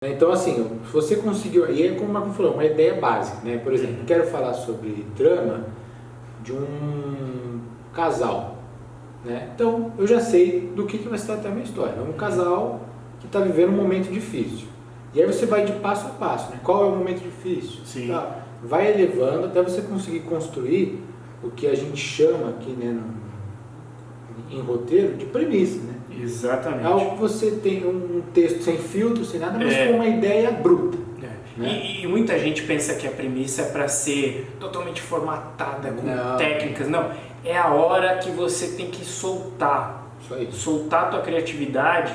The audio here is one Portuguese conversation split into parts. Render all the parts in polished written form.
Então, assim, se você conseguiu, aí é como o Marco falou, uma ideia básica, né? Por exemplo, quero falar sobre trama de um casal, né? Então, eu já sei do que vai se tratar a minha história. É um casal que está vivendo um momento difícil. E aí você vai de passo a passo, né? Qual é o momento difícil? Sim. Tá? Vai elevando até você conseguir construir o que a gente chama aqui, né, em roteiro, de premissa, né? Exatamente. É algo que você tem um texto sem filtro, sem nada, mas com uma ideia bruta. Né? E muita gente pensa que a premissa é para ser totalmente formatada, com técnicas. Não, é a hora que você tem que soltar. Isso aí. Soltar a tua criatividade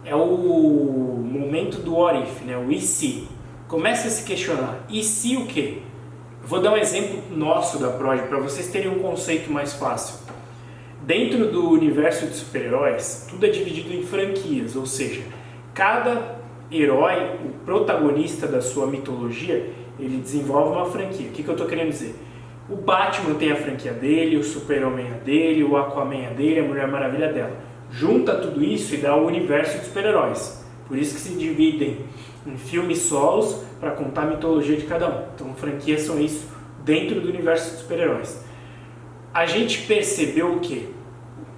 é o momento do what if, né? O e se. Começa a se questionar. E se o quê? Vou dar um exemplo nosso da Prod para vocês terem um conceito mais fácil. Dentro do universo de super-heróis, tudo é dividido em franquias, ou seja, cada herói, o protagonista da sua mitologia, ele desenvolve uma franquia. O que eu estou querendo dizer? O Batman tem a franquia dele, o Super-Homem é dele, o Aquaman é dele, a Mulher Maravilha é dela. Junta tudo isso e dá o universo de super-heróis. Por isso que se dividem em filmes solos para contar a mitologia de cada um. Então, franquias são isso dentro do universo de super-heróis. A gente percebeu o quê?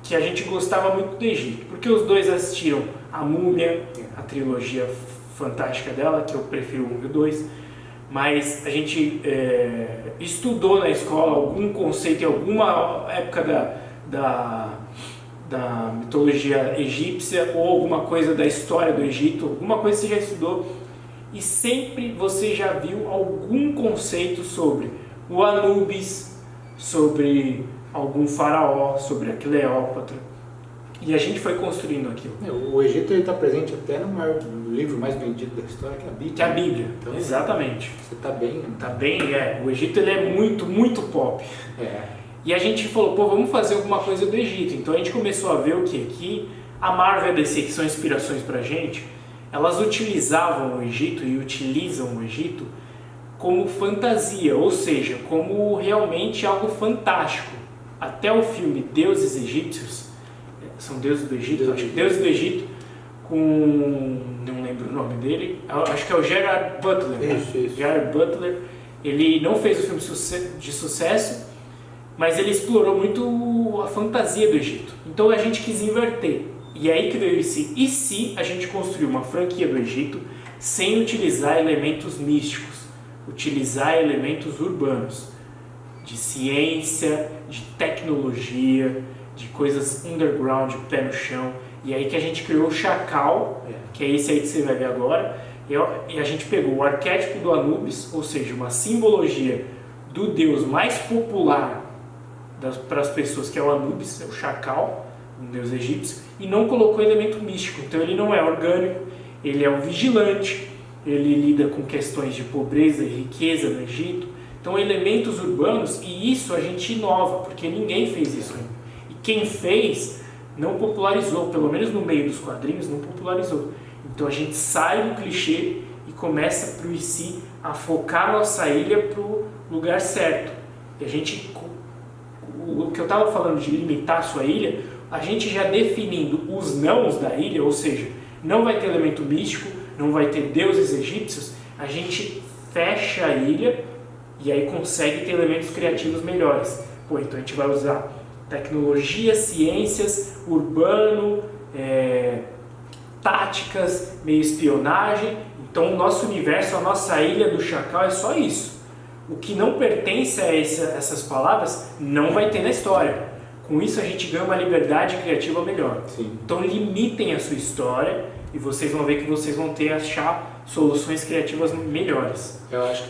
Que a gente gostava muito do Egito, porque os dois assistiram a Múmia, a trilogia fantástica dela, que eu prefiro o 1 e o 2, mas a gente estudou na escola algum conceito em alguma época da mitologia egípcia ou alguma coisa da história do Egito, alguma coisa você já estudou e sempre você já viu algum conceito sobre o Anubis, sobre algum faraó, sobre a Cleópatra, e a gente foi construindo aquilo. O Egito está presente até no livro mais vendido da história, que é a Bíblia. Que é a Bíblia, então, exatamente. Você está bem... Tá bem, o Egito ele é muito, muito pop. E a gente falou, pô, vamos fazer alguma coisa do Egito. Então a gente começou a ver o quê? Que a Marvel e a DC, que são inspirações pra gente, elas utilizavam o Egito e utilizam o Egito como fantasia, ou seja, como realmente algo fantástico. Até o filme Deuses Egípcios, são deuses do Egito, acho que Deuses do Egito, com, não lembro o nome dele, acho que é o Gerard Butler. Isso. Gerard Butler, ele não fez o filme de sucesso, mas ele explorou muito a fantasia do Egito. Então a gente quis inverter. E aí que veio esse e se a gente construir uma franquia do Egito sem utilizar elementos místicos, utilizar elementos urbanos, de ciência, de tecnologia, de coisas underground, pé no chão. E aí que a gente criou o Chacal, que é esse aí que você vai ver agora, e a gente pegou o arquétipo do Anubis, ou seja, uma simbologia do deus mais popular para as pessoas, que é o Anubis, é o Chacal, um deus egípcio, e não colocou elemento místico. Então ele não é orgânico, ele é um vigilante, ele lida com questões de pobreza e riqueza no Egito. Então elementos urbanos, e isso a gente inova, porque ninguém fez isso ainda. E quem fez não popularizou, pelo menos no meio dos quadrinhos não popularizou. Então a gente sai do clichê e começa pro IC a focar nossa ilha pro lugar certo. E a gente, o que eu estava falando de limitar a sua ilha, a gente já definindo os nãos da ilha, ou seja, não vai ter elemento místico, não vai ter deuses egípcios, a gente fecha a ilha e aí consegue ter elementos criativos melhores. Pô, então a gente vai usar tecnologia, ciências, urbano, táticas, meio espionagem. Então o nosso universo, a nossa ilha do Chacal é só isso. O que não pertence a essas palavras não vai ter na história. Com isso a gente ganha uma liberdade criativa melhor. Sim. Então limitem a sua história e vocês vão ver que vocês vão achar soluções criativas melhores. Eu acho que